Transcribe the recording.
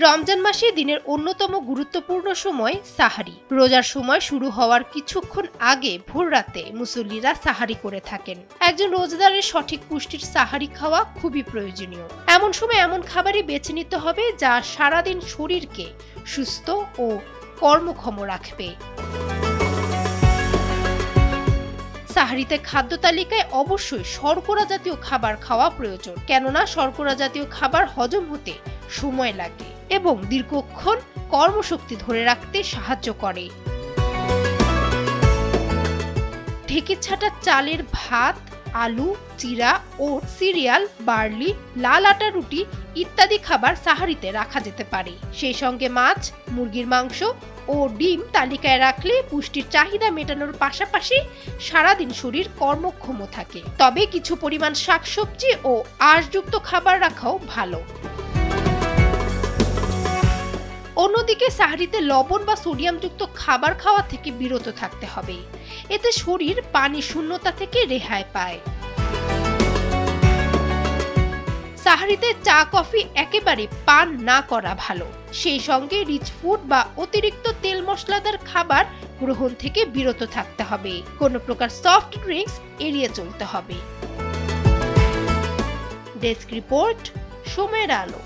রমজান মাসে দিনের অন্যতম গুরুত্বপূর্ণ সময় সাহারি। রোজার সময় শুরু হওয়ার কিছুক্ষণ আগে ভোর রাতে মুসল্লিরা সাহারি করে থাকেন। একজন রোজাদারের সঠিক পুষ্টির সাহারি খাওয়া খুবই প্রয়োজনীয়। এমন সময় এমন খাবারই বেছে নিতে হবে যা সারাদিন শরীরকে সুস্থ ও কর্মক্ষম রাখবে। সাহারিতে খাদ্য তালিকায় অবশ্যই শর্করা জাতীয় খাবার খাওয়া প্রয়োজন, কেননা শর্করা জাতীয় খাবার হজম হতে সময় লাগে এবং দীর্ঘক্ষণ কর্মশক্তি ধরে রাখতে সাহায্য করে। ঢেকে ছাটা চালের ভাত, আলু, চিরা, ওট, সিরিয়াল, বার্লি, লাল আটা রুটি ইত্যাদি খাবার সাহারিতে রাখা যেতে পারে। সেই সঙ্গে মাছ, মুরগির মাংস ও ডিম তালিকায় রাখলে পুষ্টির চাহিদা মেটানোর পাশাপাশি সারাদিন শরীর কর্মক্ষম থাকে। তবে কিছু পরিমাণ শাকসবজি ও আঁশযুক্ত খাবার রাখাও ভালো। অন্যদিকে সাহারিতে লবণ বা সোডিয়ামযুক্ত খাবার খাওয়া থেকে বিরত থাকতে হবে, এতে শরীর পানি শূন্যতা থেকে রেহাই পায়। সাহারিতে চা কফি একেবারে পান না করা ভালো। সেই সঙ্গে রিচ ফুড বা অতিরিক্ত তেল মশলাদার খাবার গ্রহণ থেকে বিরত থাকতে হবে। কোনো প্রকার সফট ড্রিঙ্কস এড়িয়ে চলতে হবে। ডেস্ক রিপোর্ট, সময়ের আলো।